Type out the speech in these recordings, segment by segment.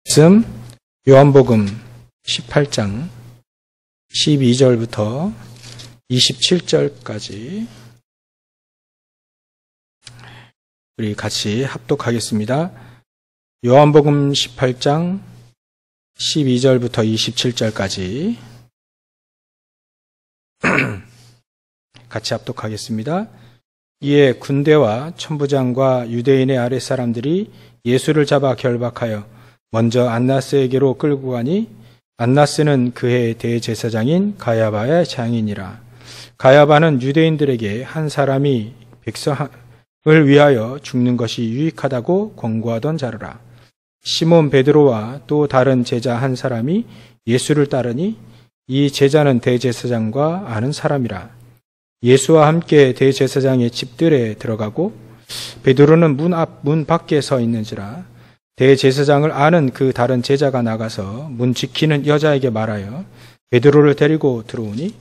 말씀 요한복음 18장 12절부터 27절까지 우리 같이 합독하겠습니다. 요한복음 18장 12절부터 27절까지 같이 합독하겠습니다. 이에 군대와 천부장과 유대인의 아랫사람들이 예수를 잡아 결박하여 먼저 안나스에게로 끌고 가니 안나스는 그의 대제사장인 가야바의 장인이라. 가야바는 유대인들에게 한 사람이 백성을 위하여 죽는 것이 유익하다고 권고하던 자르라. 시몬 베드로와 또 다른 제자 한 사람이 예수를 따르니 이 제자는 대제사장과 아는 사람이라. 예수와 함께 대제사장의 집들에 들어가고 베드로는 문 밖에 서 있는지라. 대제사장을 아는 그 다른 제자가 나가서 문 지키는 여자에게 말하여 베드로를 데리고 들어오니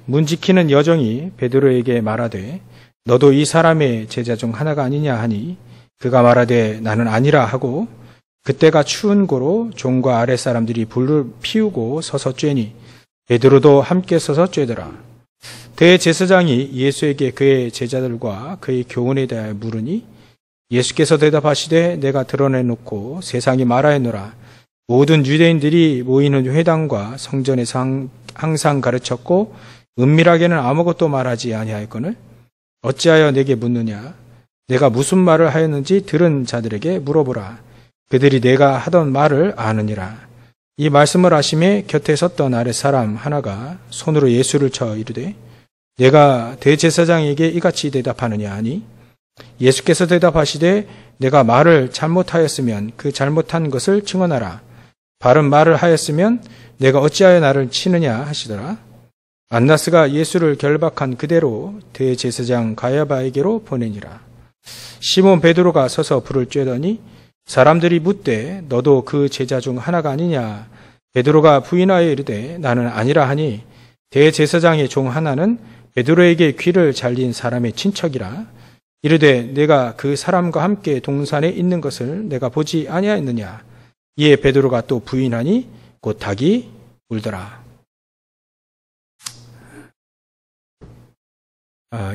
문 지키는 여종이 베드로에게 말하되 너도 이 사람의 제자 중 하나가 아니냐 하니 그가 말하되 나는 아니라 하고 그때가 추운 고로 종과 아랫사람들이 불을 피우고 서서 쬐니 베드로도 함께 서서 쬐더라. 대제사장이 예수에게 그의 제자들과 그의 교훈에 대하여 물으니 예수께서 대답하시되 내가 드러내놓고 세상이 말하였노라. 모든 유대인들이 모이는 회당과 성전에서 항상 가르쳤고 은밀하게는 아무것도 말하지 아니하였거늘 어찌하여 내게 묻느냐. 내가 무슨 말을 하였는지 들은 자들에게 물어보라. 그들이 내가 하던 말을 아느니라. 이 말씀을 하심에 곁에 섰던 아랫사람 하나가 손으로 예수를 쳐 이르되 내가 대제사장에게 이같이 대답하느냐 하니 예수께서 대답하시되 내가 말을 잘못하였으면 그 잘못한 것을 증언하라. 바른 말을 하였으면 내가 어찌하여 나를 치느냐 하시더라. 안나스가 예수를 결박한 그대로 대제사장 가야바에게로 보내니라. 시몬 베드로가 서서 불을 쬐더니 사람들이 묻되 너도 그 제자 중 하나가 아니냐. 베드로가 부인하여 이르되 나는 아니라 하니 대제사장의 종 하나는 베드로에게 귀를 잘린 사람의 친척이라. 이르되 내가 그 사람과 함께 동산에 있는 것을 내가 보지 아니하였느냐. 이에 베드로가 또 부인하니 곧 닭이 울더라.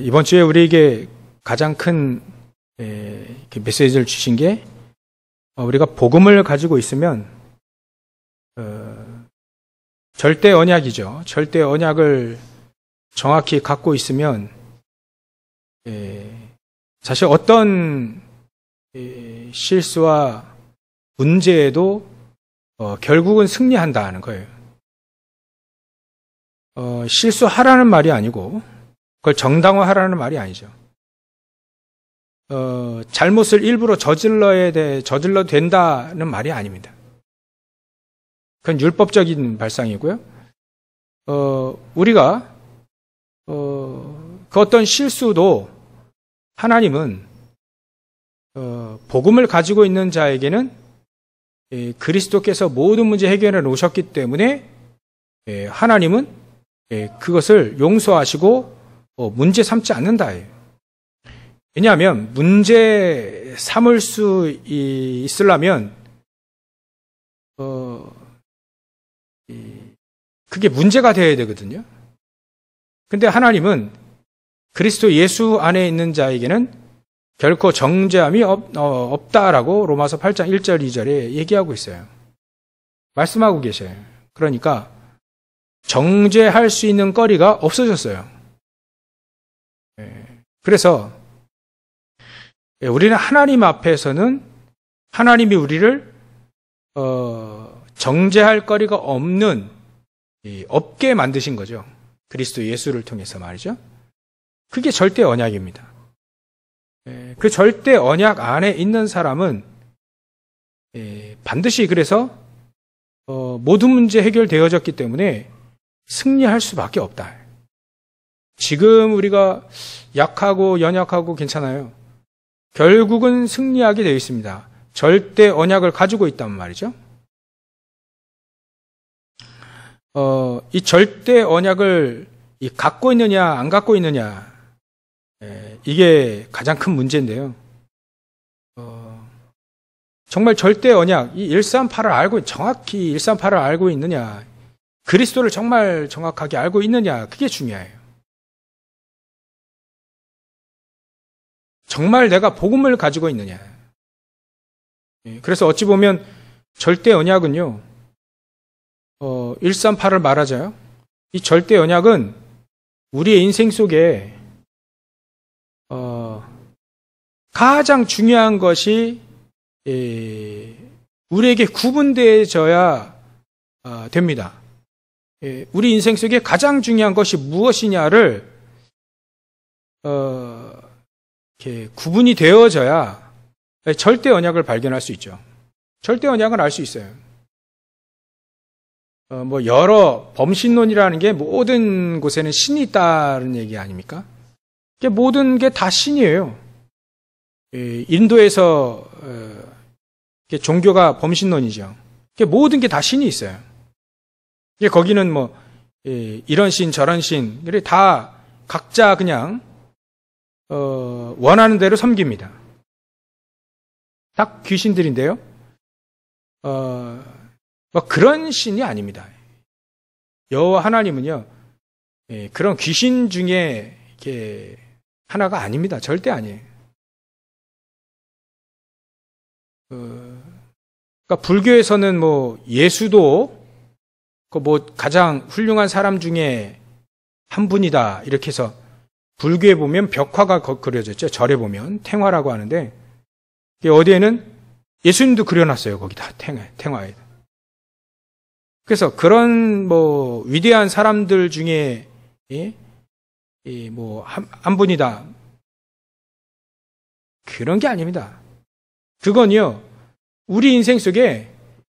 이번 주에 우리에게 가장 큰 메시지를 주신 게 우리가 복음을 가지고 있으면 절대 언약이죠. 절대 언약을 정확히 갖고 있으면 사실 어떤 실수와 문제에도 결국은 승리한다는 거예요. 실수하라는 말이 아니고 그걸 정당화하라는 말이 아니죠. 잘못을 일부러 저질러도 된다는 말이 아닙니다. 그건 율법적인 발상이고요. 우리가 그 어떤 실수도 하나님은 복음을 가지고 있는 자에게는 그리스도께서 모든 문제 해결해 놓으셨기 때문에 하나님은 그것을 용서하시고 문제 삼지 않는다예요. 왜냐하면 문제 삼을 수 있으려면 그게 문제가 되어야 되거든요. 근데 하나님은 그리스도 예수 안에 있는 자에게는 결코 정죄함이 없다라고 로마서 8장 1절 2절에 얘기하고 있어요. 말씀하고 계셔요. 그러니까 정죄할 수 있는 거리가 없어졌어요. 그래서 우리는 하나님 앞에서는 하나님이 우리를 정죄할 거리가 없게 만드신 거죠. 그리스도 예수를 통해서 말이죠. 그게 절대 언약입니다. 그 절대 언약 안에 있는 사람은 반드시 그래서 모든 문제 해결되어졌기 때문에 승리할 수밖에 없다. 지금 우리가 약하고 연약하고 괜찮아요. 결국은 승리하게 되어 있습니다. 절대 언약을 가지고 있단 말이죠. 이 절대 언약을 갖고 있느냐 안 갖고 있느냐 이게 가장 큰 문제인데요. 정말 절대 언약, 이 138을 정확히 138을 알고 있느냐, 그리스도를 정말 정확하게 알고 있느냐, 그게 중요해요. 정말 내가 복음을 가지고 있느냐. 그래서 어찌 보면 절대 언약은요, 138을 말하자요. 이 절대 언약은 우리의 인생 속에 가장 중요한 것이 우리에게 구분되어져야 됩니다. 우리 인생 속에 가장 중요한 것이 무엇이냐를 이렇게 구분이 되어져야 절대 언약을 발견할 수 있죠. 절대 언약을 알 수 있어요. 여러 범신론이라는 게 모든 곳에는 신이 있다는 얘기 아닙니까? 모든 게 다 신이에요. 인도에서 종교가 범신론이죠. 모든 게 다 신이 있어요. 거기는 뭐 이런 신 저런 신 다 각자 그냥 원하는 대로 섬깁니다. 딱 귀신들인데요. 그런 신이 아닙니다. 여호와 하나님은요, 그런 귀신 중에 하나가 아닙니다. 절대 아니에요. 그러니까 불교에서는 뭐 예수도 뭐 가장 훌륭한 사람 중에 한 분이다 이렇게 해서 불교에 보면 벽화가 그려졌죠. 절에 보면 탱화라고 하는데 어디에는 예수님도 그려놨어요. 거기다 탱화에. 그래서 그런 뭐 위대한 사람들 중에 뭐 한 분이다 그런 게 아닙니다. 그건요 우리 인생 속에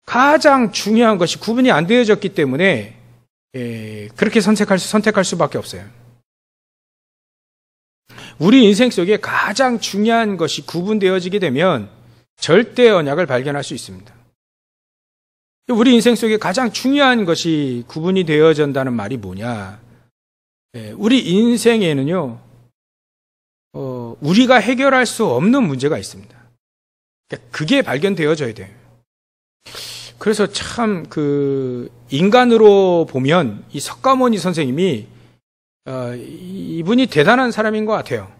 가장 중요한 것이 구분이 안 되어졌기 때문에 그렇게 선택할 수밖에 없어요. 우리 인생 속에 가장 중요한 것이 구분되어지게 되면 절대 언약을 발견할 수 있습니다. 우리 인생 속에 가장 중요한 것이 구분이 되어진다는 말이 뭐냐? 우리 인생에는요, 우리가 해결할 수 없는 문제가 있습니다. 그게 발견되어져야 돼요. 그래서 참 인간으로 보면 이 석가모니 선생님이 이분이 대단한 사람인 것 같아요.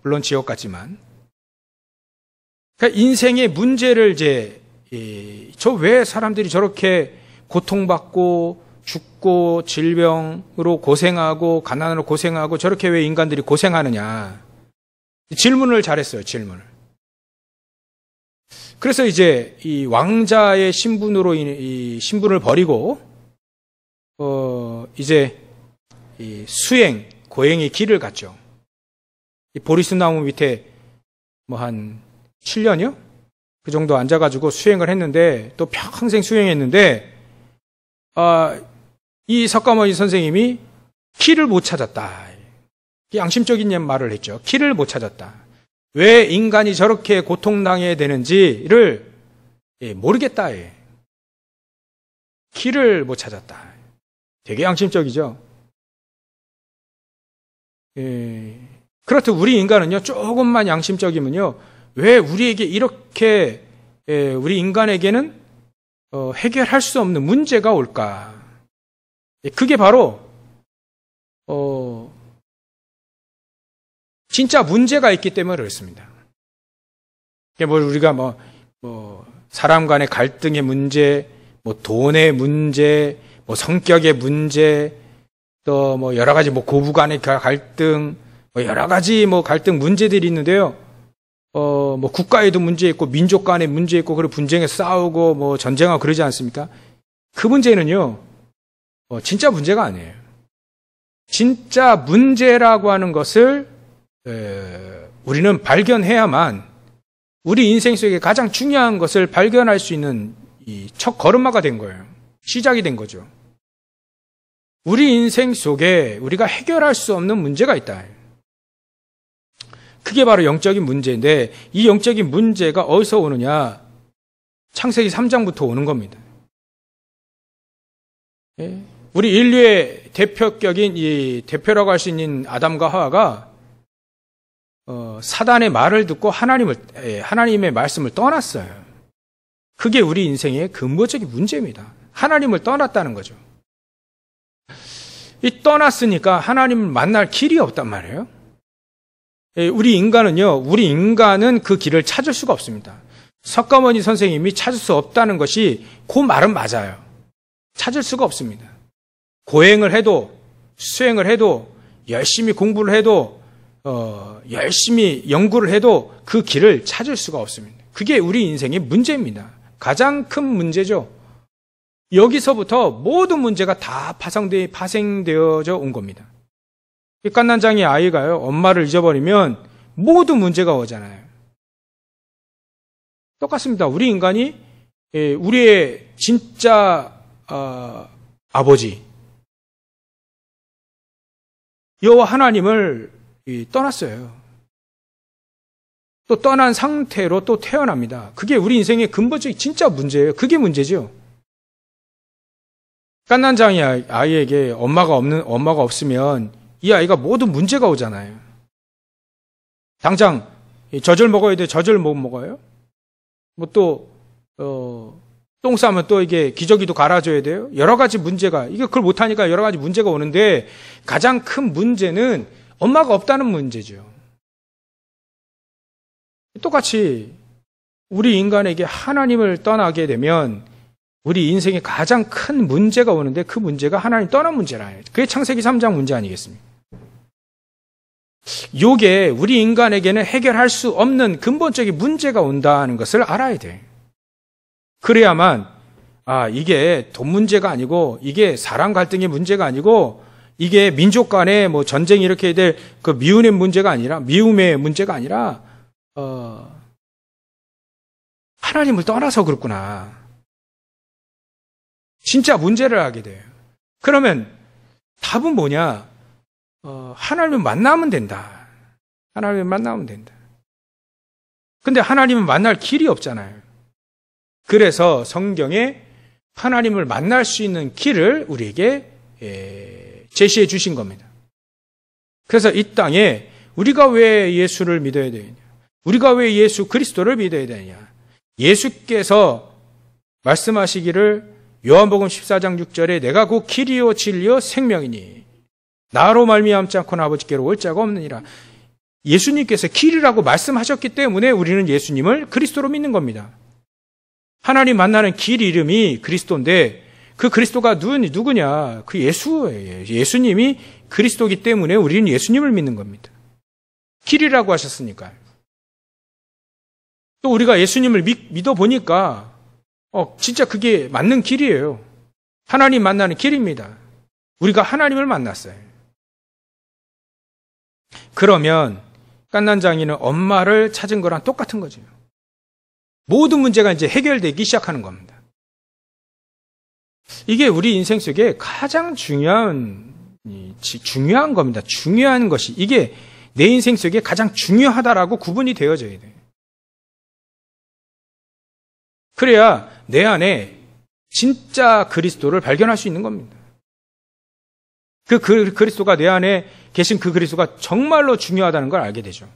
물론 지옥 같지만. 그러니까 인생의 문제를 저 왜 사람들이 저렇게 고통받고 죽고 질병으로 고생하고 가난으로 고생하고 저렇게 왜 인간들이 고생하느냐. 질문을 잘했어요, 질문을. 그래서 이제 이 왕자의 신분으로 이 신분을 버리고 이제 이 수행, 고행의 길을 갔죠. 이 보리수 나무 밑에 뭐 한 7년이요? 그 정도 앉아가지고 수행을 했는데 또 평생 수행했는데 이 석가모니 선생님이 길을 못 찾았다. 양심적인 말을 했죠. 길을 못 찾았다. 왜 인간이 저렇게 고통당해야 되는지를 모르겠다. 길을 못 찾았다. 되게 양심적이죠. 그렇듯 우리 인간은요, 조금만 양심적이면요, 왜 우리에게 이렇게, 우리 인간에게는 해결할 수 없는 문제가 올까? 그게 바로, 진짜 문제가 있기 때문에 그렇습니다. 우리가 사람 간의 갈등의 문제, 돈의 문제, 성격의 문제, 또 여러 가지 고부 간의 갈등, 여러 가지 갈등 문제들이 있는데요. 국가에도 문제 있고 민족 간에 문제 있고 그리고 분쟁에 싸우고 전쟁하고 그러지 않습니까? 그 문제는요. 진짜 문제가 아니에요. 진짜 문제라고 하는 것을 우리는 발견해야만 우리 인생 속에 가장 중요한 것을 발견할 수 있는 이 첫 걸음마가 된 거예요. 시작이 된 거죠. 우리 인생 속에 우리가 해결할 수 없는 문제가 있다. 그게 바로 영적인 문제인데 이 영적인 문제가 어디서 오느냐? 창세기 3장부터 오는 겁니다. 우리 인류의 대표격인 이 대표라고 할 수 있는 아담과 하와가 사단의 말을 듣고 하나님의 말씀을 떠났어요. 그게 우리 인생의 근본적인 문제입니다. 하나님을 떠났다는 거죠. 이 떠났으니까 하나님을 만날 길이 없단 말이에요. 우리 인간은 그 길을 찾을 수가 없습니다. 석가모니 선생님이 찾을 수 없다는 것이 그 말은 맞아요. 찾을 수가 없습니다. 고행을 해도, 수행을 해도, 열심히 공부를 해도, 열심히 연구를 해도 그 길을 찾을 수가 없습니다. 그게 우리 인생의 문제입니다. 가장 큰 문제죠. 여기서부터 모든 문제가 다 파생되어져 온 겁니다. 갓난장이 아이가요, 엄마를 잊어버리면 모든 문제가 오잖아요. 똑같습니다. 우리 인간이 우리의 진짜 아버지 여호와 하나님을 떠났어요. 또 떠난 상태로 또 태어납니다. 그게 우리 인생의 근본적인 진짜 문제예요. 그게 문제죠. 갓난장이 아이에게 엄마가 없으면 이 아이가 모든 문제가 오잖아요. 당장 젖을 먹어야 돼. 젖을 못 먹어요? 뭐 또 똥 싸면 또 이게 기저귀도 갈아줘야 돼요. 여러 가지 문제가, 이게 그걸 못하니까 여러 가지 문제가 오는데 가장 큰 문제는 엄마가 없다는 문제죠. 똑같이 우리 인간에게 하나님을 떠나게 되면 우리 인생에 가장 큰 문제가 오는데 그 문제가 하나님 떠난 문제라요. 그게 창세기 3장 문제 아니겠습니까? 요게 우리 인간에게는 해결할 수 없는 근본적인 문제가 온다는 것을 알아야 돼. 그래야만 이게 돈 문제가 아니고 이게 사람 갈등의 문제가 아니고 이게 민족 간의 뭐 전쟁이 이렇게 될 그 미움의 문제가 아니라 하나님을 떠나서 그렇구나. 진짜 문제를 알게 돼요. 그러면 답은 뭐냐? 하나님을 만나면 된다. 하나님을 만나면 된다. 근데 하나님을 만날 길이 없잖아요. 그래서 성경에 하나님을 만날 수 있는 길을 우리에게 제시해 주신 겁니다. 그래서 이 땅에 우리가 왜 예수를 믿어야 되느냐? 우리가 왜 예수 그리스도를 믿어야 되느냐? 예수께서 말씀하시기를 요한복음 14장 6절에 내가 곧 길이요 진리요 생명이니 나로 말미암지 않고는 아버지께로 올 자가 없느니라. 예수님께서 길이라고 말씀하셨기 때문에 우리는 예수님을 그리스도로 믿는 겁니다. 하나님 만나는 길 이름이 그리스도인데 그 그리스도가 누구냐? 그 예수예요. 예수님이 그리스도이기 때문에 우리는 예수님을 믿는 겁니다. 길이라고 하셨으니까요. 또 우리가 예수님을 믿어보니까 진짜 그게 맞는 길이에요. 하나님 만나는 길입니다. 우리가 하나님을 만났어요. 그러면 갓난장이는 엄마를 찾은 거랑 똑같은 거죠. 모든 문제가 이제 해결되기 시작하는 겁니다. 이게 우리 인생 속에 가장 중요한 겁니다. 중요한 것이 이게 내 인생 속에 가장 중요하다라고 구분이 되어져야 돼요. 그래야 내 안에 진짜 그리스도를 발견할 수 있는 겁니다. 그 그리스도가 내 안에 계신 그 그리스도가 정말로 중요하다는 걸 알게 되죠.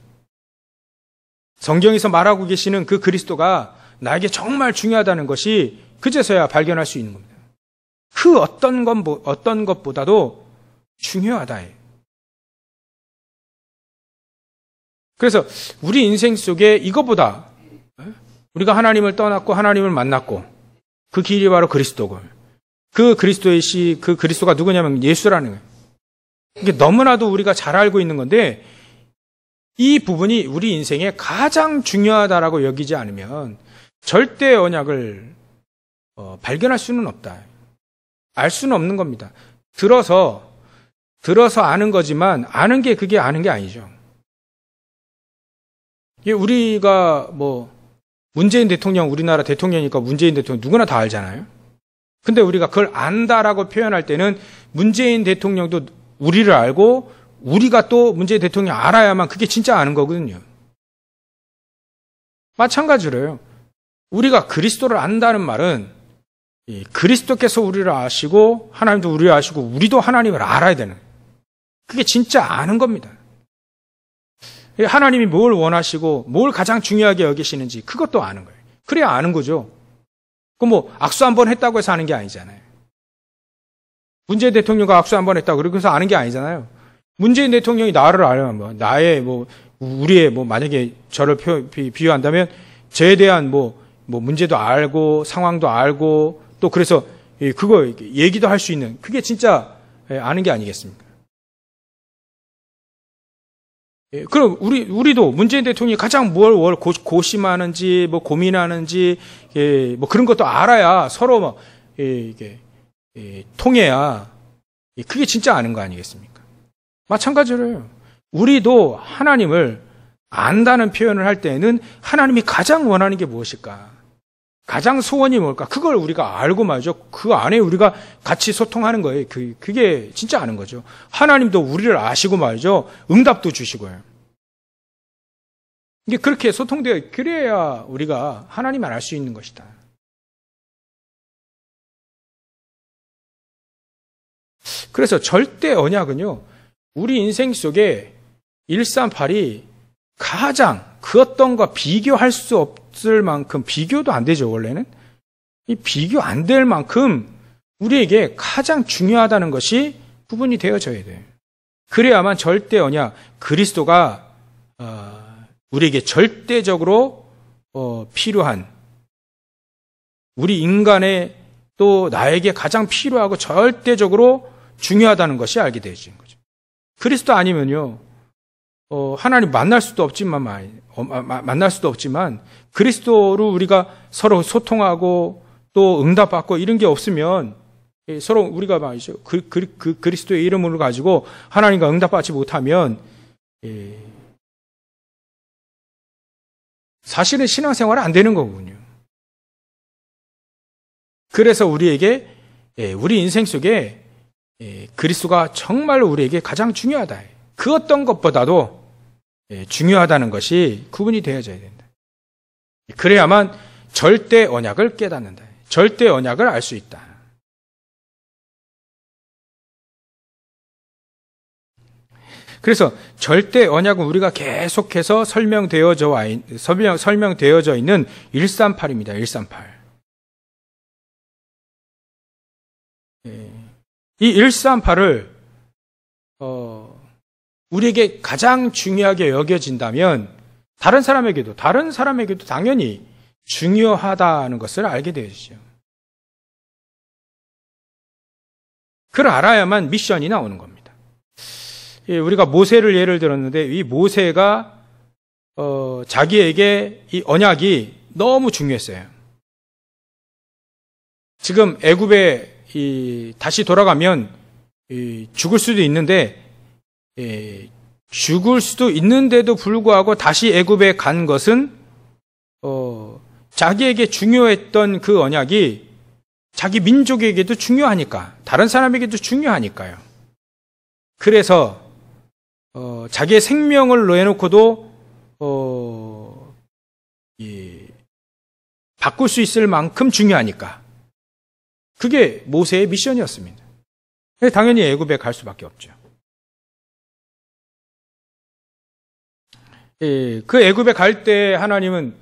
성경에서 말하고 계시는 그 그리스도가 나에게 정말 중요하다는 것이 그제서야 발견할 수 있는 겁니다. 그 어떤 것보다도 중요하다. 그래서 우리 인생 속에 이것보다 우리가 하나님을 떠났고 하나님을 만났고 그 길이 바로 그리스도고 그 그리스도가 누구냐면 예수라는 거예요. 이게 너무나도 우리가 잘 알고 있는 건데 이 부분이 우리 인생에 가장 중요하다라고 여기지 않으면 절대 언약을 발견할 수는 없다. 알 수는 없는 겁니다. 들어서 아는 거지만 아는 게 그게 아는 게 아니죠. 이게 우리가 문재인 대통령 우리나라 대통령이니까 문재인 대통령 누구나 다 알잖아요. 근데 우리가 그걸 안다라고 표현할 때는 문재인 대통령도 우리를 알고 우리가 또 문재인 대통령 알아야만 그게 진짜 아는 거거든요. 마찬가지로요. 우리가 그리스도를 안다는 말은 그리스도께서 우리를 아시고 하나님도 우리를 아시고 우리도 하나님을 알아야 되는 그게 진짜 아는 겁니다. 하나님이 뭘 원하시고 뭘 가장 중요하게 여기시는지 그것도 아는 거예요. 그래야 아는 거죠. 그 뭐 악수 한 번 했다고 해서 아는 게 아니잖아요. 문재인 대통령과 악수 한 번 했다고 그래서 아는 게 아니잖아요. 문재인 대통령이 나를 알면 뭐 나의 뭐 우리의 뭐 만약에 저를 비유한다면 저에 대한 뭐 문제도 알고 상황도 알고 또 그래서 그거 얘기도 할 수 있는 그게 진짜 아는 게 아니겠습니까? 그럼 우리도 문재인 대통령이 가장 뭘 고심하는지 뭐 고민하는지 뭐 그런 것도 알아야 서로 막 이게 통해야 그게 진짜 아는 거 아니겠습니까? 마찬가지로 우리도 하나님을 안다는 표현을 할 때는 하나님이 가장 원하는 게 무엇일까? 가장 소원이 뭘까? 그걸 우리가 알고 말이죠. 그 안에 우리가 같이 소통하는 거예요. 그게 진짜 아는 거죠. 하나님도 우리를 아시고 말이죠. 응답도 주시고요. 이게 그렇게 소통되어 그래야 우리가 하나님을 알 수 있는 것이다. 그래서 절대 언약은요. 우리 인생 속에 138이 가장 그 어떤 것과 비교할 수 없을 만큼 비교도 안 되죠. 원래는 이 비교 안 될 만큼 우리에게 가장 중요하다는 것이 구분이 되어져야 돼요. 그래야만 절대 언약 그리스도가 우리에게 절대적으로 필요한 우리 인간의 또 나에게 가장 필요하고 절대적으로 중요하다는 것이 알게 되어지는 거죠. 그리스도 아니면요. 하나님 만날 수도 없지만 그리스도로 우리가 서로 소통하고 또 응답받고 이런 게 없으면 서로 우리가 말이죠. 그리스도의 이름을 가지고 하나님과 응답받지 못하면 사실은 신앙생활은 안 되는 거군요. 그래서 우리에게 우리 인생 속에 그리스도가 정말로 우리에게 가장 중요하다. 그 어떤 것보다도 중요하다는 것이 구분이 되어져야 된다. 그래야만 절대 언약을 깨닫는다. 절대 언약을 알 수 있다. 그래서 절대 언약은 우리가 계속해서 설명되어져 있는 138입니다. 138. 이 138을 우리에게 가장 중요하게 여겨진다면 다른 사람에게도 당연히 중요하다는 것을 알게 되죠. 그걸 알아야만 미션이 나오는 겁니다. 우리가 모세를 예를 들었는데 이 모세가 자기에게 이 언약이 너무 중요했어요. 지금 애굽에 다시 돌아가면 죽을 수도 있는데 죽을 수도 있는데도 불구하고 다시 애굽에 간 것은 자기에게 중요했던 그 언약이 자기 민족에게도 중요하니까 다른 사람에게도 중요하니까요. 그래서 자기의 생명을 내놓고도 바꿀 수 있을 만큼 중요하니까 그게 모세의 미션이었습니다. 당연히 애굽에 갈 수밖에 없죠. 그 애굽에 갈 때 하나님은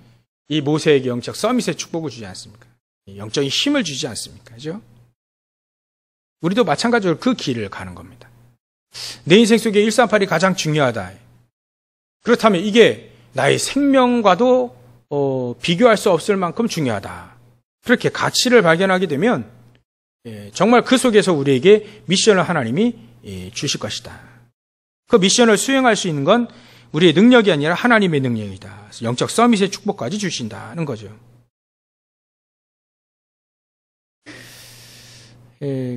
이 모세에게 영적 서밋의 축복을 주지 않습니까? 영적인 힘을 주지 않습니까? 그죠? 우리도 마찬가지로 그 길을 가는 겁니다. 내 인생 속에 138이 가장 중요하다. 그렇다면 이게 나의 생명과도 비교할 수 없을 만큼 중요하다. 그렇게 가치를 발견하게 되면 정말 그 속에서 우리에게 미션을 하나님이 주실 것이다. 그 미션을 수행할 수 있는 건 우리의 능력이 아니라 하나님의 능력이다. 그래서 영적 서밋의 축복까지 주신다는 거죠.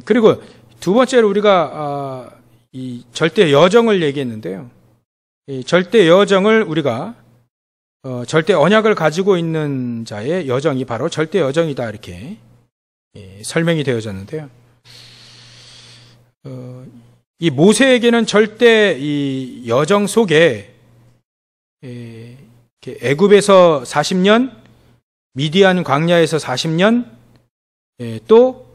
그리고 두 번째로 우리가 이 절대 여정을 얘기했는데요. 이 절대 여정을 우리가 절대 언약을 가지고 있는 자의 여정이 바로 절대 여정이다 이렇게 설명이 되어졌는데요. 이 모세에게는 절대 이 여정 속에 애굽에서 40년, 미디안 광야에서 40년, 또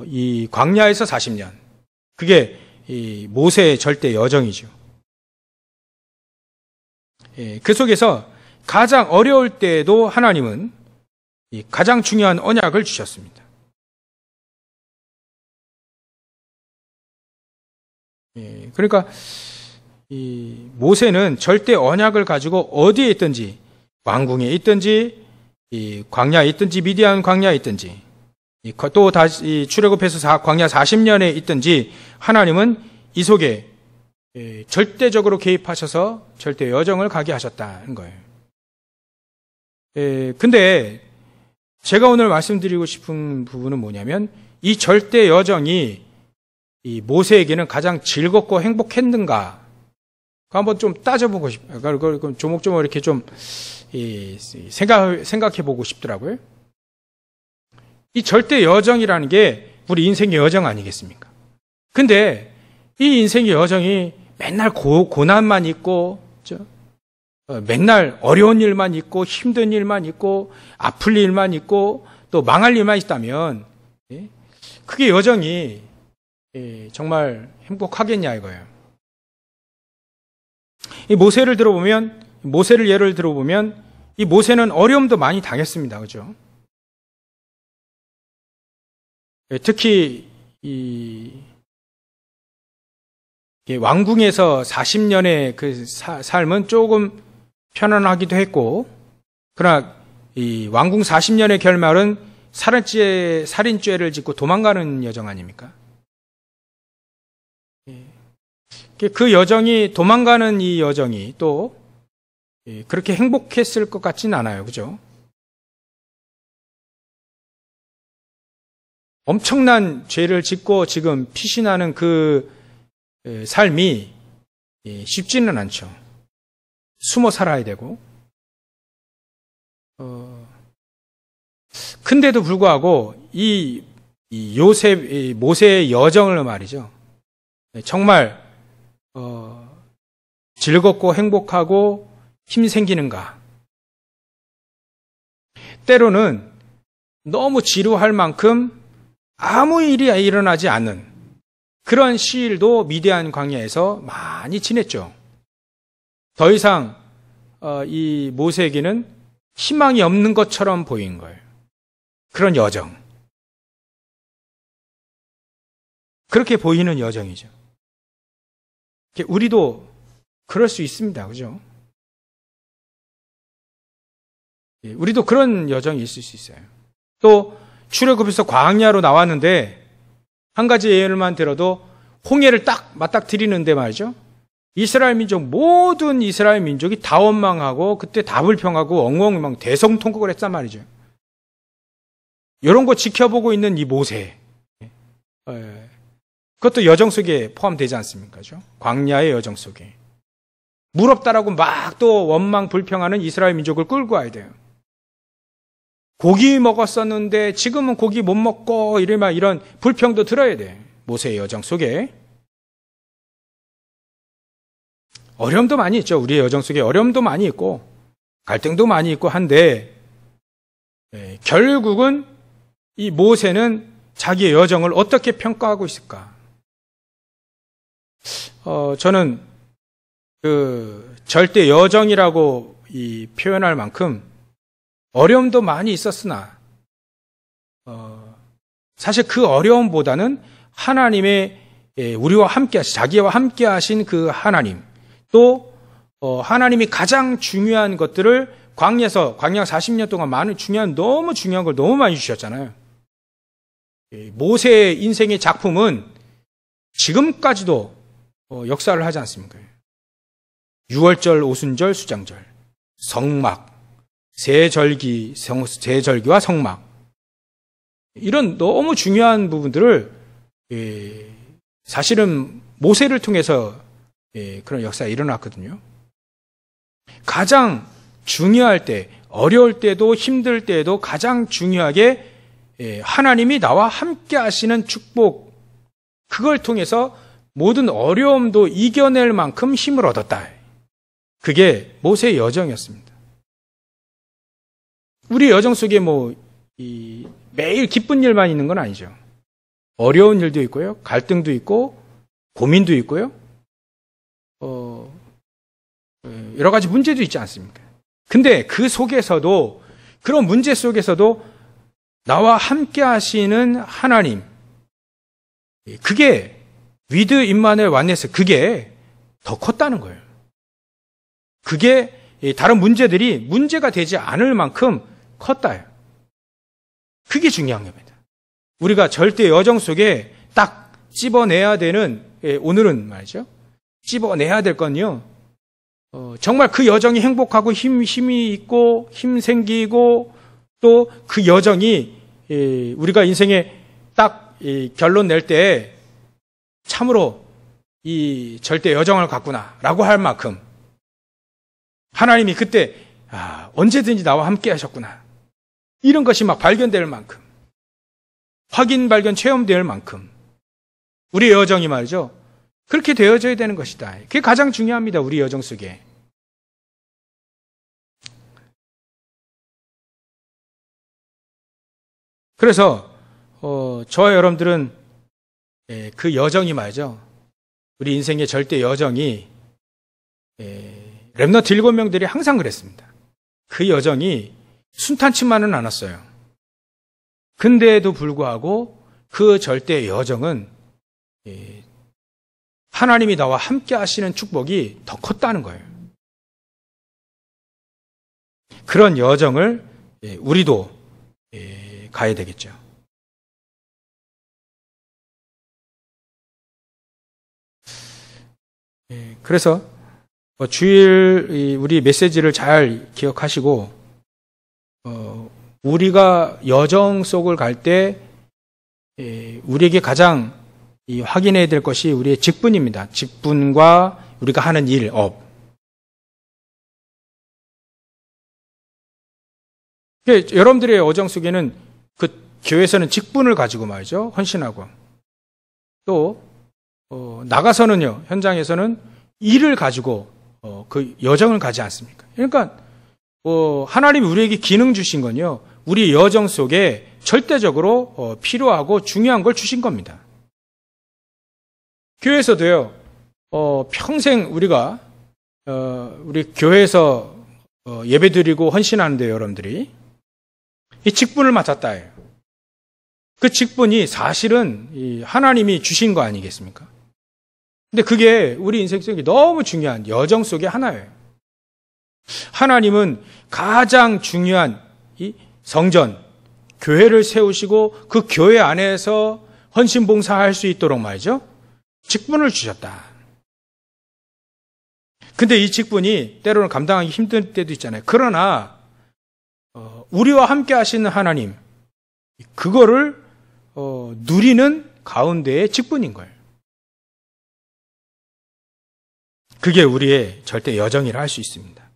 이 광야에서 40년. 그게 이 모세의 절대 여정이죠. 그 속에서 가장 어려울 때에도 하나님은 이 가장 중요한 언약을 주셨습니다. 그러니까 이 모세는 절대 언약을 가지고 어디에 있든지, 왕궁에 있든지, 이 광야에 있든지, 미디안 광야에 있든지, 또 다시 출애굽해서 광야 40년에 있든지, 하나님은 이 속에 절대적으로 개입하셔서 절대 여정을 가게 하셨다는 거예요. 근데 제가 오늘 말씀드리고 싶은 부분은 뭐냐면, 이 절대 여정이 이 모세에게는 가장 즐겁고 행복했는가? 한번 좀 따져보고 싶어요. 그걸 조목조목 이렇게 좀 생각해 보고 싶더라고요. 이 절대 여정이라는 게 우리 인생의 여정 아니겠습니까? 근데 이 인생의 여정이 맨날 고난만 있고, 맨날 어려운 일만 있고, 힘든 일만 있고, 아플 일만 있고, 또 망할 일만 있다면, 그게 여정이 정말 행복하겠냐 이거예요. 이 모세를 예를 들어보면, 이 모세는 어려움도 많이 당했습니다. 그죠? 특히, 왕궁에서 40년의 그 삶은 조금 편안하기도 했고, 그러나 이 왕궁 40년의 결말은 살인죄를 짓고 도망가는 여정 아닙니까? 그 여정이, 도망가는 이 여정이 또 그렇게 행복했을 것 같진 않아요. 그죠? 엄청난 죄를 짓고 지금 피신하는 그 삶이 쉽지는 않죠. 숨어 살아야 되고. 근데도 불구하고 이 모세의 여정을 말이죠. 정말 즐겁고 행복하고 힘 생기는가? 때로는 너무 지루할 만큼 아무 일이 일어나지 않는 그런 시일도 미디안 광야에서 많이 지냈죠. 더 이상 이 모세에게는 희망이 없는 것처럼 보인 거예요. 그런 여정. 그렇게 보이는 여정이죠. 우리도 그럴 수 있습니다. 그죠? 우리도 그런 여정이 있을 수 있어요. 또 출애굽에서 광야로 나왔는데 한 가지 예를만 들어도 홍해를 딱 맞닥뜨리는데 말이죠. 모든 이스라엘 민족이 다 원망하고 그때 다 불평하고 엉엉 대성통곡을 했단 말이죠. 이런 거 지켜보고 있는 이 모세. 그것도 여정 속에 포함되지 않습니까? 그죠? 광야의 여정 속에. 물 없다라고 막 또 원망 불평하는 이스라엘 민족을 끌고 와야 돼요. 고기 먹었었는데 지금은 고기 못 먹고 이런 불평도 들어야 돼. 모세의 여정 속에. 어려움도 많이 있죠. 우리의 여정 속에 어려움도 많이 있고 갈등도 많이 있고 한데 결국은 이 모세는 자기의 여정을 어떻게 평가하고 있을까? 저는 그 절대 여정이라고 표현할 만큼 어려움도 많이 있었으나 사실 그 어려움보다는 하나님의 우리와 함께 하신, 자기와 함께 하신 그 하나님, 또 하나님이 가장 중요한 것들을 광야 40년 동안 너무 중요한 걸 너무 많이 주셨잖아요. 모세의 인생의 작품은 지금까지도 역사를 하지 않습니까? 유월절, 오순절, 수장절, 성막, 세절기와 성막, 이런 너무 중요한 부분들을 사실은 모세를 통해서 그런 역사가 일어났거든요. 가장 중요할 때, 어려울 때도 힘들 때에도 가장 중요하게 하나님이 나와 함께 하시는 축복, 그걸 통해서 모든 어려움도 이겨낼 만큼 힘을 얻었다. 그게 모세의 여정이었습니다. 우리 여정 속에 매일 기쁜 일만 있는 건 아니죠. 어려운 일도 있고요. 갈등도 있고, 고민도 있고요. 여러 가지 문제도 있지 않습니까? 근데 그 속에서도 그런 문제 속에서도 나와 함께 하시는 하나님, 그게 위드 임마누엘 완네스, 그게 더 컸다는 거예요. 그게 다른 문제들이 문제가 되지 않을 만큼 컸다. 그게 중요한 겁니다. 우리가 절대 여정 속에 딱 집어내야 되는, 오늘은 말이죠, 집어내야 될 건요, 정말 그 여정이 행복하고 힘이 있고 힘 생기고 또 그 여정이 우리가 인생에 딱 결론 낼 때 참으로 이 절대 여정을 갔구나라고 할 만큼 하나님이 그때 언제든지 나와 함께 하셨구나, 이런 것이 막 발견될 만큼, 확인 발견 체험될 만큼 우리의 여정이 말이죠, 그렇게 되어져야 되는 것이다. 그게 가장 중요합니다. 우리 여정 속에. 그래서 저와 여러분들은 그 여정이 말이죠, 우리 인생의 절대 여정이, 렘넌트 7명들이 항상 그랬습니다. 그 여정이 순탄치만은 않았어요. 근데에도 불구하고 그 절대 여정은 하나님이 나와 함께 하시는 축복이 더 컸다는 거예요. 그런 여정을 우리도 가야 되겠죠. 그래서 주일 우리 메시지를 잘 기억하시고, 우리가 여정 속을 갈 때 우리에게 가장 확인해야 될 것이 우리의 직분입니다. 직분과 우리가 하는 일, 업. 여러분들의 여정 속에는 그 교회에서는 직분을 가지고 말이죠, 헌신하고, 또 나가서는요, 현장에서는 일을 가지고 그 여정을 가지 않습니까? 그러니까 하나님이 우리에게 기능 주신 건요, 우리 여정 속에 절대적으로 필요하고 중요한 걸 주신 겁니다. 교회에서도요, 평생 우리가 우리 교회에서 예배드리고 헌신하는데, 여러분들이 이 직분을 맡았다 해요. 그 직분이 사실은 하나님이 주신 거 아니겠습니까? 근데 그게 우리 인생 속에 너무 중요한 여정 속의 하나예요. 하나님은 가장 중요한 이 성전, 교회를 세우시고 그 교회 안에서 헌신봉사할 수 있도록 말이죠, 직분을 주셨다. 근데 이 직분이 때로는 감당하기 힘든 때도 있잖아요. 그러나 우리와 함께 하시는 하나님, 그거를 누리는 가운데의 직분인 거예요. 그게 우리의 절대 여정이라 할 수 있습니다.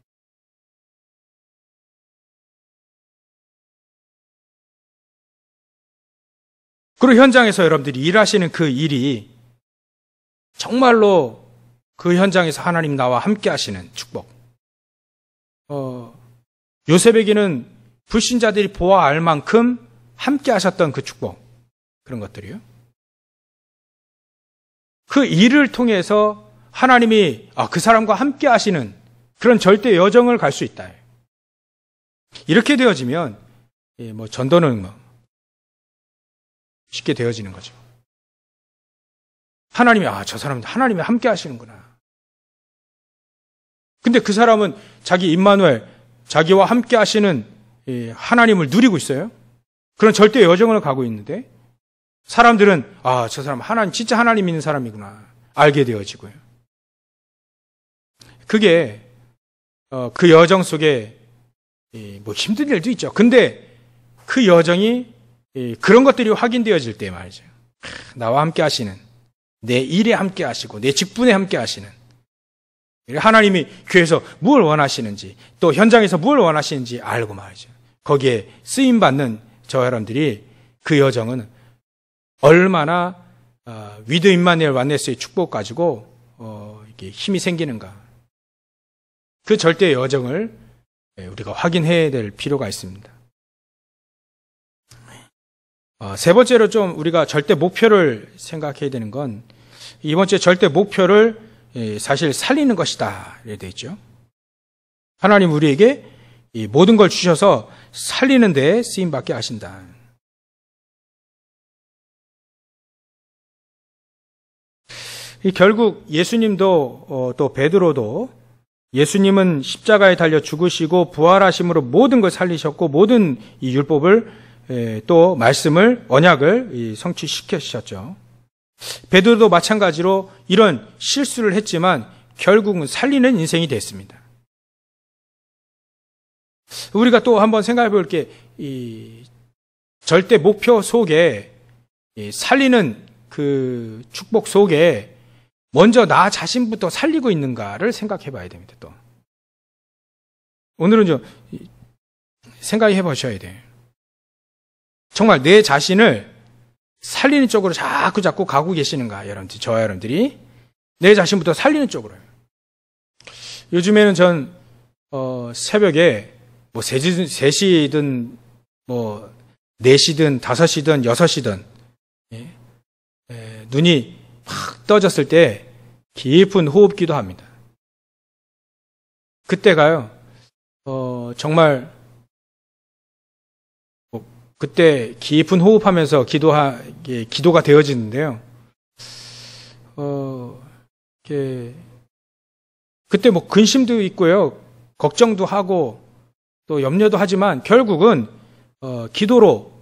그리고 현장에서 여러분들이 일하시는 그 일이 정말로 그 현장에서 하나님 나와 함께 하시는 축복. 요셉에게는 불신자들이 보아 알 만큼 함께 하셨던 그 축복. 그런 것들이요. 그 일을 통해서 하나님이 그 사람과 함께 하시는 그런 절대 여정을 갈 수 있다. 이렇게 되어지면 전도는 쉽게 되어지는 거죠. 하나님이 저 사람은 하나님이 함께 하시는구나. 근데 그 사람은 자기 임마누엘, 자기와 함께 하시는 하나님을 누리고 있어요. 그런 절대 여정을 가고 있는데 사람들은 저 사람 하나님, 진짜 하나님 있는 사람이구나 알게 되어지고요. 그게 그 여정 속에 힘든 일도 있죠. 근데 그 여정이 그런 것들이 확인되어질 때 말이죠, 나와 함께 하시는, 내 일에 함께 하시고 내 직분에 함께 하시는 하나님이 교회에서 무엇을 원하시는지, 또 현장에서 무엇을 원하시는지 알고 말이죠, 거기에 쓰임받는 저 여러분들이 그 여정은 얼마나 위드 임마누엘 완네스의 축복 가지고 이렇게 힘이 생기는가, 그 절대 여정을 우리가 확인해야 될 필요가 있습니다. 세 번째로 좀 우리가 절대 목표를 생각해야 되는 건, 이번 주에 절대 목표를 사실 살리는 것이다 이렇게 되어 있죠. 하나님 우리에게 이 모든 걸 주셔서 살리는 데 쓰임받게 하신다. 결국 예수님도 또 베드로도 예수님은 십자가에 달려 죽으시고 부활하심으로 모든 걸 살리셨고 모든 이 율법을 또 말씀을 언약을 성취시키셨죠. 베드로도 마찬가지로 이런 실수를 했지만 결국은 살리는 인생이 됐습니다. 우리가 또 한번 생각해 볼 게 이 절대 목표 속에 살리는 그 축복 속에 먼저 나 자신부터 살리고 있는가를 생각해 봐야 됩니다. 또 오늘은 좀 생각해 보셔야 돼요. 정말 내 자신을 살리는 쪽으로 자꾸 가고 계시는가, 여러분들, 저와 여러분들이 내 자신부터 살리는 쪽으로요. 요즘에는 전 새벽에 뭐 3시든 뭐 4시든 5시든 6시든 눈이 팍 떠졌을 때 깊은 호흡기도 합니다. 그때가요, 정말 그때 깊은 호흡하면서 기도가 되어지는데요. 그때 뭐 근심도 있고요, 걱정도 하고 또 염려도 하지만 결국은 기도로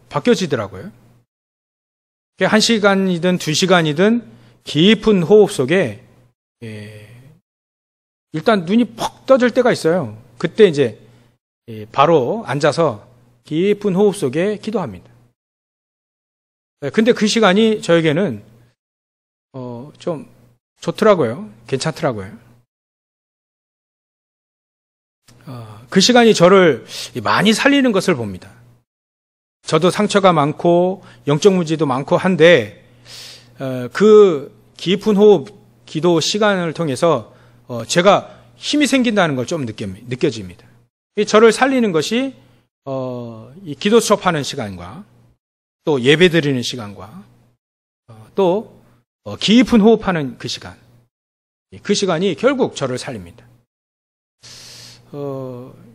바뀌어지더라고요. 1시간이든 2시간이든 깊은 호흡 속에 일단 눈이 퍽 떠질 때가 있어요. 그때 이제 바로 앉아서 깊은 호흡 속에 기도합니다. 근데 그 시간이 저에게는 좀 좋더라고요. 괜찮더라고요. 그 시간이 저를 많이 살리는 것을 봅니다. 저도 상처가 많고 영적 문제도 많고 한데 그 깊은 호흡 기도 시간을 통해서 제가 힘이 생긴다는 걸 좀 느껴집니다. 저를 살리는 것이 이 기도 수업하는 시간과 또 예배 드리는 시간과 또 깊은 호흡하는 그 시간, 그 시간이 결국 저를 살립니다.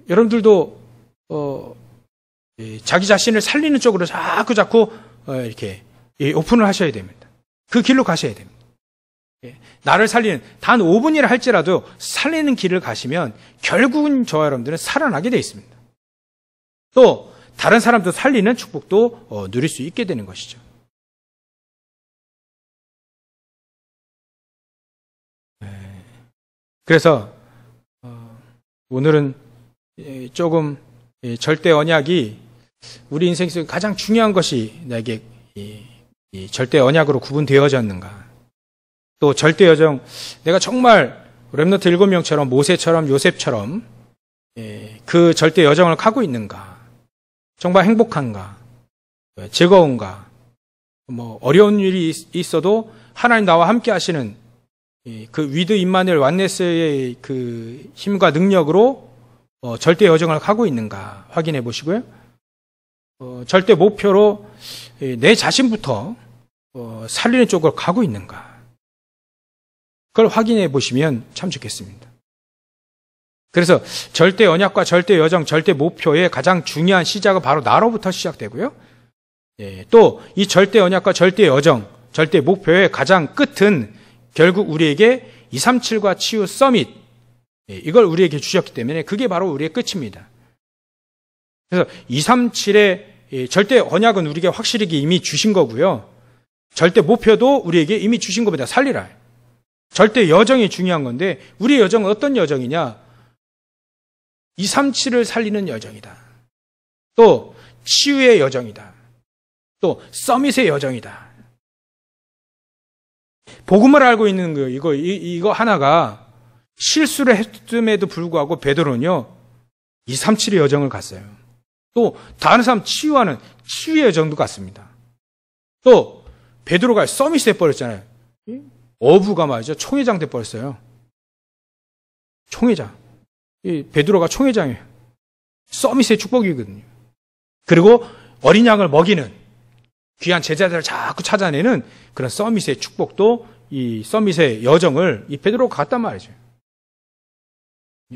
여러분들도 자기 자신을 살리는 쪽으로 자꾸 이렇게 오픈을 하셔야 됩니다. 그 길로 가셔야 됩니다. 나를 살리는 단 5분이라 할지라도 살리는 길을 가시면 결국은 저와 여러분들은 살아나게 되어 있습니다. 또 다른 사람도 살리는 축복도 누릴 수 있게 되는 것이죠. 그래서 오늘은 조금 절대 언약이 우리 인생 속에 가장 중요한 것이 내게 이 절대 언약으로 구분되어졌는가, 또 절대 여정, 내가 정말 렘넌트 7명처럼 모세처럼 요셉처럼 그 절대 여정을 가고 있는가, 정말 행복한가, 즐거운가, 뭐 어려운 일이 있어도 하나님 나와 함께 하시는 그 위드 임마누엘 완네스의 그 힘과 능력으로 절대 여정을 가고 있는가 확인해 보시고요. 절대 목표로 내 자신부터 살리는 쪽으로 가고 있는가, 그걸 확인해 보시면 참 좋겠습니다. 그래서 절대 언약과 절대 여정, 절대 목표의 가장 중요한 시작은 바로 나로부터 시작되고요. 또 이 절대 언약과 절대 여정, 절대 목표의 가장 끝은 결국 우리에게 237과 치유 서밋, 이걸 우리에게 주셨기 때문에 그게 바로 우리의 끝입니다. 그래서 237의 절대 언약은 우리에게 확실히 이미 주신 거고요. 절대 목표도 우리에게 이미 주신 겁니다. 살리라. 절대 여정이 중요한 건데 우리의 여정은 어떤 여정이냐? 237을 살리는 여정이다. 또 치유의 여정이다. 또 서밋의 여정이다. 복음을 알고 있는 거 이거 하나가 실수를 했음에도 불구하고 베드로는요 237의 여정을 갔어요. 또 다른 사람 치유하는 치유의 여정도 갔습니다. 또 베드로가 서밋이 돼버렸잖아요. 어부가 말이죠 총회장 돼버렸어요. 총회장. 베드로가 총회장이에요. 서밋의 축복이거든요. 그리고 어린 양을 먹이는 귀한 제자들을 자꾸 찾아내는 그런 서밋의 축복도 이 서밋의 여정을 이 베드로가 갔단 말이죠.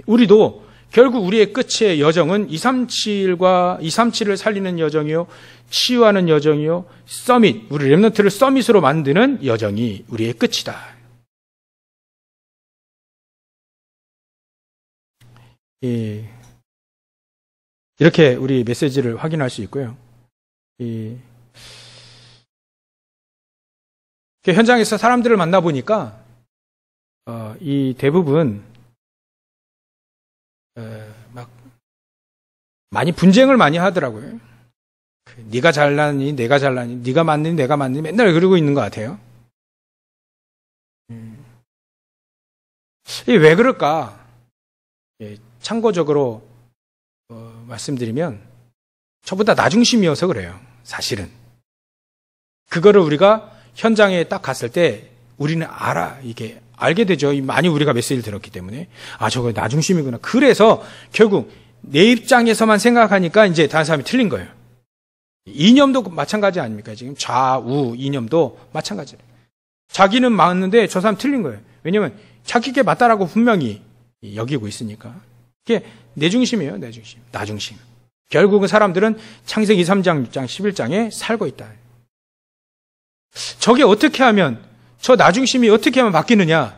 우리도 결국 우리의 끝의 여정은 237을 살리는 여정이요, 치유하는 여정이요, 서밋, 우리 렘넌트를 서밋으로 만드는 여정이 우리의 끝이다. 이렇게 우리 메시지를 확인할 수 있고요. 현장에서 사람들을 만나보니까 이 대부분 막 많이 분쟁을 많이 하더라고요. 네가 잘나니 내가 잘나니, 네가 맞니 내가 맞니, 맨날 그러고 있는 것 같아요. 이게 왜 그럴까? 참고적으로 말씀드리면 저보다 나중심이어서 그래요. 사실은 그거를 우리가 현장에 딱 갔을 때 우리는 이게 알게 되죠. 많이 우리가 메시지를 들었기 때문에 저거 나중심이구나. 그래서 결국 내 입장에서만 생각하니까 이제 다른 사람이 틀린 거예요. 이념도 마찬가지 아닙니까? 지금 좌우 이념도 마찬가지예요. 자기는 맞는데 저 사람 틀린 거예요. 왜냐하면 자기께 맞다라고 분명히 여기고 있으니까. 그게 내중심이에요. 내중심, 나중심. 결국은 사람들은 창세기 3장, 6장, 11장에 살고 있다. 저게 어떻게 하면, 저 나중심이 어떻게 하면 바뀌느냐?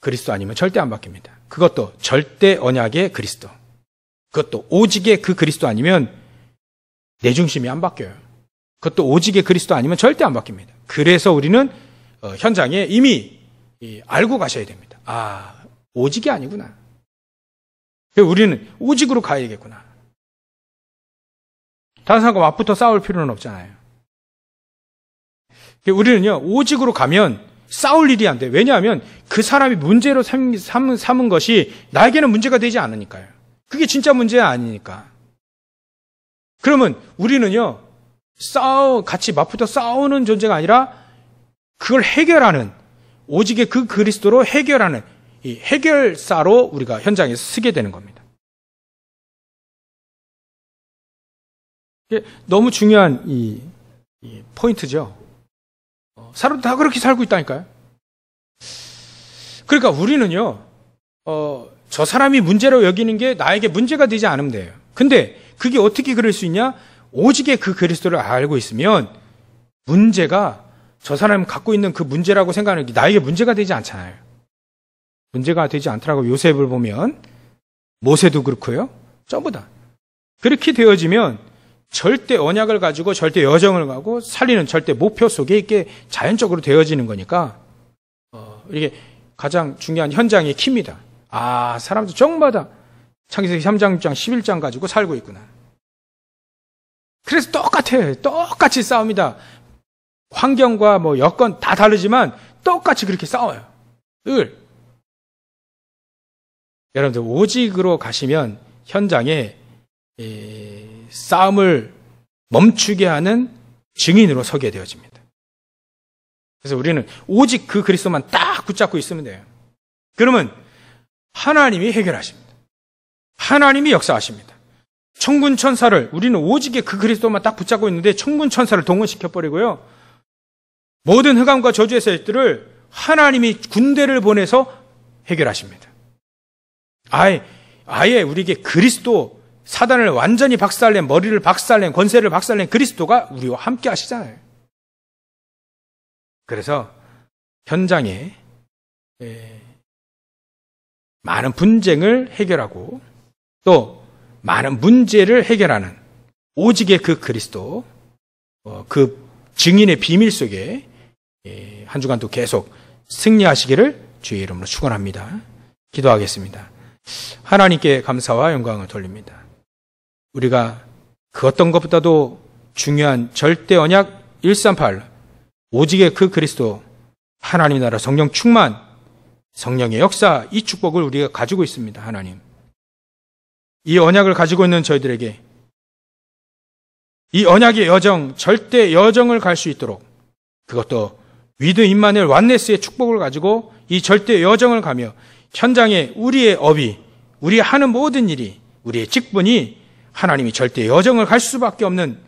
그리스도 아니면 절대 안 바뀝니다. 그것도 절대 언약의 그리스도. 그것도 오직의 그 그리스도 아니면 내중심이 안 바뀌어요. 그것도 오직의 그리스도 아니면 절대 안 바뀝니다. 그래서 우리는 현장에 이미 알고 가셔야 됩니다. 오직이 아니구나. 우리는 오직으로 가야겠구나. 다른 사람과 맞붙어 싸울 필요는 없잖아요. 우리는요, 오직으로 가면 싸울 일이 안 돼. 왜냐하면 그 사람이 문제로 삼은 것이 나에게는 문제가 되지 않으니까요. 그게 진짜 문제가 아니니까. 그러면 우리는요, 같이 맞붙어 싸우는 존재가 아니라 그걸 해결하는, 오직의 그 그리스도로 해결하는 이 해결사로 우리가 현장에서 쓰게 되는 겁니다. 이게 너무 중요한 이 포인트죠. 사람도 다 그렇게 살고 있다니까요. 그러니까 우리는요, 저 사람이 문제로 여기는 게 나에게 문제가 되지 않으면 돼요. 근데 그게 어떻게 그럴 수 있냐? 오직의 그 그리스도를 알고 있으면 문제가 저 사람이 갖고 있는 그 문제라고 생각하는 게 나에게 문제가 되지 않잖아요. 문제가 되지 않더라고. 요셉을 보면 모세도 그렇고요. 전부 다. 그렇게 되어지면 절대 언약을 가지고 절대 여정을 가고 살리는 절대 목표 속에 있게 자연적으로 되어지는 거니까 이게 가장 중요한 현장의 키입니다. 사람들 정마다 창세기 3장, 6장, 11장 가지고 살고 있구나. 그래서 똑같아요. 똑같이 싸웁니다. 환경과 여건 다 다르지만 똑같이 그렇게 싸워요. 여러분들 오직으로 가시면 현장에 싸움을 멈추게 하는 증인으로 서게 되어집니다. 그래서 우리는 오직 그 그리스도만 딱 붙잡고 있으면 돼요. 그러면 하나님이 해결하십니다. 하나님이 역사하십니다. 천군 천사를, 우리는 오직의 그 그리스도만 딱 붙잡고 있는데 천군 천사를 동원시켜버리고요. 모든 흑암과 저주의 세력들을 하나님이 군대를 보내서 해결하십니다. 아예 우리에게 그리스도, 사단을 완전히 박살낸, 머리를 박살낸, 권세를 박살낸 그리스도가 우리와 함께 하시잖아요. 그래서 현장에 많은 분쟁을 해결하고 또 많은 문제를 해결하는 오직의 그 그리스도, 그 증인의 비밀 속에 한 주간도 계속 승리하시기를 주의 이름으로 축원합니다. 기도하겠습니다. 하나님께 감사와 영광을 돌립니다. 우리가 그 어떤 것보다도 중요한 절대 언약 138 오직의 그 그리스도, 하나님 나라 성령 충만, 성령의 역사, 이 축복을 우리가 가지고 있습니다. 하나님, 이 언약을 가지고 있는 저희들에게 이 언약의 여정, 절대 여정을 갈 수 있도록, 그것도 위드 임마누엘 완네스의 축복을 가지고 이 절대 여정을 가며 현장에 우리의 업이, 우리 하는 모든 일이, 우리의 직분이 하나님이 절대 여정을 갈 수밖에 없는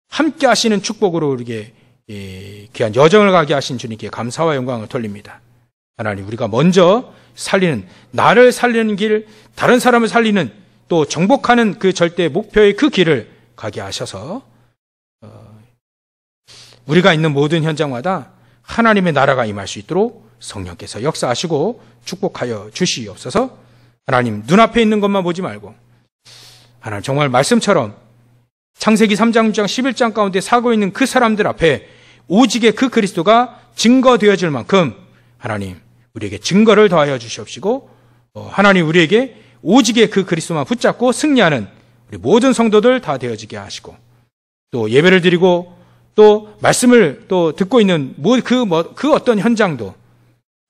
함께 하시는 축복으로 우리에게 귀한 여정을 가게 하신 주님께 감사와 영광을 돌립니다. 하나님, 우리가 먼저 살리는, 나를 살리는 길, 다른 사람을 살리는, 또 정복하는 그 절대 목표의 그 길을 가게 하셔서 우리가 있는 모든 현장마다 하나님의 나라가 임할 수 있도록 성령께서 역사하시고 축복하여 주시옵소서. 하나님, 눈앞에 있는 것만 보지 말고 하나님, 정말 말씀처럼 창세기 3장, 6장, 11장 가운데 사고 있는 그 사람들 앞에 오직의 그 그리스도가 증거되어질 만큼 하나님, 우리에게 증거를 더하여 주시옵시고, 하나님, 우리에게 오직의 그 그리스도만 붙잡고 승리하는 우리 모든 성도들 다 되어지게 하시고, 또 예배를 드리고 또 말씀을 또 듣고 있는 그 어떤 현장도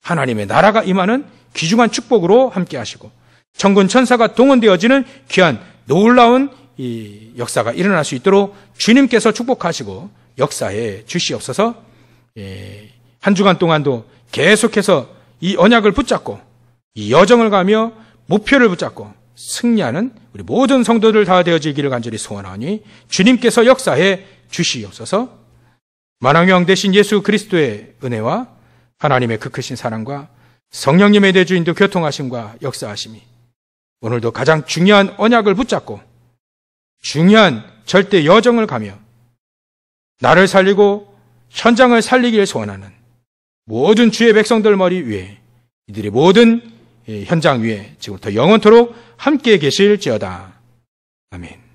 하나님의 나라가 임하는 귀중한 축복으로 함께 하시고, 천군 천사가 동원되어지는 귀한 놀라운 이 역사가 일어날 수 있도록 주님께서 축복하시고 역사해 주시옵소서. 한 주간 동안도 계속해서 이 언약을 붙잡고 이 여정을 가며 목표를 붙잡고 승리하는 우리 모든 성도들 다 되어지기를 간절히 소원하니 주님께서 역사해 주시옵소서. 만왕의 왕 되신 예수 그리스도의 은혜와 하나님의 그 크신 사랑과 성령님의 대주인도 교통하심과 역사하심이 오늘도 가장 중요한 언약을 붙잡고 중요한 절대 여정을 가며 나를 살리고 현장을 살리기를 소원하는 모든 주의 백성들 머리 위에, 이들의 모든 현장 위에 지금부터 영원토록 함께 계실지어다. 아멘.